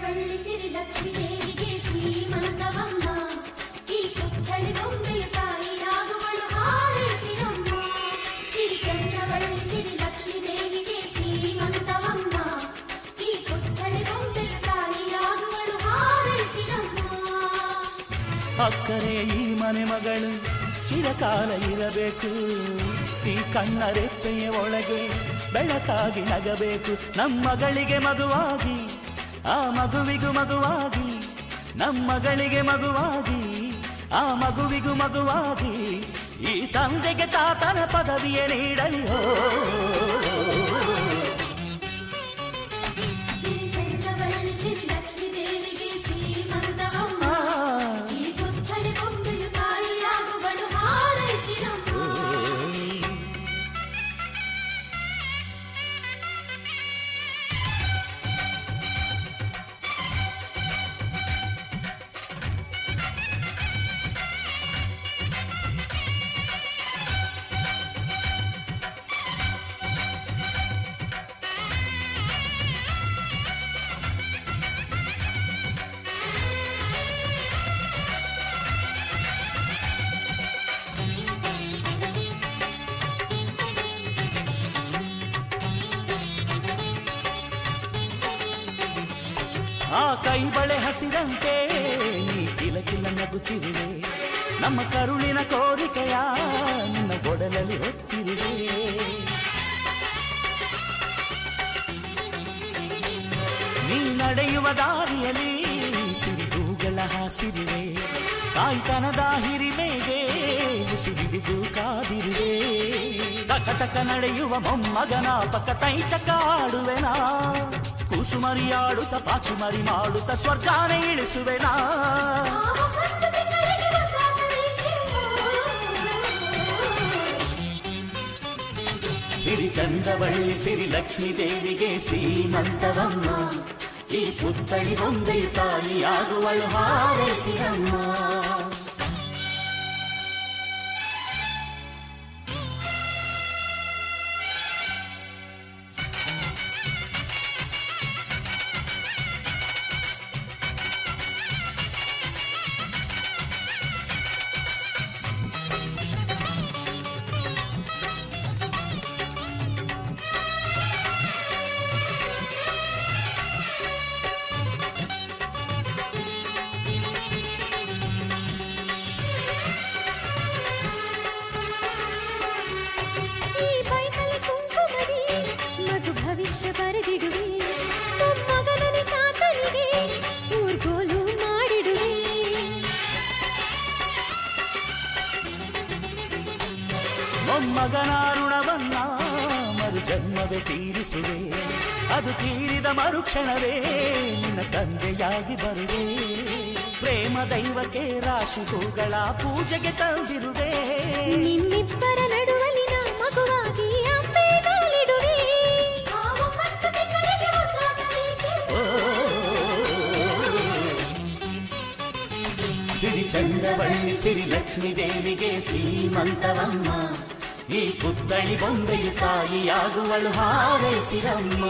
ಚಂದ್ರವಳ್ಳಿ ಸಿರಿ ಲಕ್ಷ್ಮೀ ದೇವಿಗೆ ಶ್ರೀಮಂತವಮ್ಮ ಈ ಪುತ್ಥಳಿ ಬೊಂಬೆಯ ತಾಯಿಯಾಗುವಳು ಹಾರೈಸಿರಮ್ಮ ಸಿರಿ ಚಂದ್ರವಳ್ಳಿ ಸಿರಿ ಲಕ್ಷ್ಮೀ ದೇವಿಗೆ ಶ್ರೀಮಂತವಮ್ಮ ಈ ಪುತ್ಥಳಿ ಬೊಂಬೆಯ ತಾಯಿಯಾಗುವಳು ಹಾರೈಸಿರಮ್ಮ. ಅಕ್ಕರೆ ಈ ಮನೆ ಮಗಳು ಚಿರಕಾಲ ಇರಬೇಕು, ಈ ಕಣ್ಣ ರೆಪ್ಪೆಯ ಒಳಗೆ ಬೆಳಕಾಗಿ ನಗಬೇಕು. ನಮ್ಮಗಳಿಗೆ ಮಗುವಾಗಿ ಆ ಮಗುವಿಗೂ ಮಗುವಾಗಿ, ನಮ್ಮಗಳಿಗೆ ಮಗುವಾಗಿ ಆ ಮಗುವಿಗೂ ಮಗುವಾಗಿ, ಈ ತಂದೆಗೆ ತಾತನ ಪದವಿಯ ನೀಡಲಿ. ಆ ಕೈ ಬಳೆ ಹಸಿರಂತೆ ನೀ ಕಿಲಕಿಲ ನಗುತ್ತಿರುವೆ, ನಮ್ಮ ಕರುಳಿನ ಕೋರಿಕೆಯ ನಿನ್ನ ಗೊಡಲಲ್ಲಿ ಹೊತ್ತಿರುವೆ. ನೀ ನಡೆಯುವ ದಾರಿಯಲ್ಲಿ ಸಿರಿಗೂಗಳ ಹಾಸಿರುವೆ, ಕಾಯ್ತನದ ಹಿರಿಮೆಗೆ ಉಸಿರಿದು ಕಾದಿರುವೆ. ತಕ ನಡೆಯುವ ಮೊಮ್ಮಗನ ಪಕ್ಕ ತೈತಕ ಆಡುವೆನಾ, ಕೂಸುಮರಿಯಾಡುತ್ತ ಪಾಚುಮರಿ ಮಾಡುತ್ತ ಸ್ವರ್ಗಾನ ಇಳಿಸುವೆನಾ. ಸಿರಿ ಚಂದ್ರವಳ್ಳಿ ಸಿರಿ ಲಕ್ಷ್ಮೀ ದೇವಿಗೆ ಶ್ರೀಮಂತವಮ್ಮ ಈ ಪುತ್ಥಳಿ ಬೊಂಬೆಯ ತಾಯಿಯಾಗುವಳು ಹಾರೈಸಿರಮ್ಮ. ಮೊಮ್ಮಗನ ಋಣವನ್ನ ಮರು ಜನ್ಮವೇ ತೀರಿಸುವೆ, ಅದು ತೀರಿದ ಮರುಕ್ಷಣವೇ ನಿನ್ನ ತಂದೆಯಾಗಿ ಬರುವೆ. ಪ್ರೇಮ ದೈವಕ್ಕೆ ರಾಶಿ ಹೂಗಳ ಪೂಜೆಗೆ ತಂದಿರುವೆ, ನಿಮ್ಮಿಬ್ಬರ ನಡುವಲಿನ ಮಗುವಾಗಿ ಅಂಬೆಗಾಲಿಡುವೆ. ಸಿರಿ ಚಂದ್ರವಳ್ಳಿ ಸಿರಿ ಲಕ್ಷ್ಮೀ ದೇವಿಗೆ ಶ್ರೀಮಂತವಮ್ಮ ಈ ಪುತ್ಥಳಿ ಬೊಂಬೆಯ ತಾಯಿಯಾಗುವಳು ಹಾರೈಸಿರಮ್ಮ.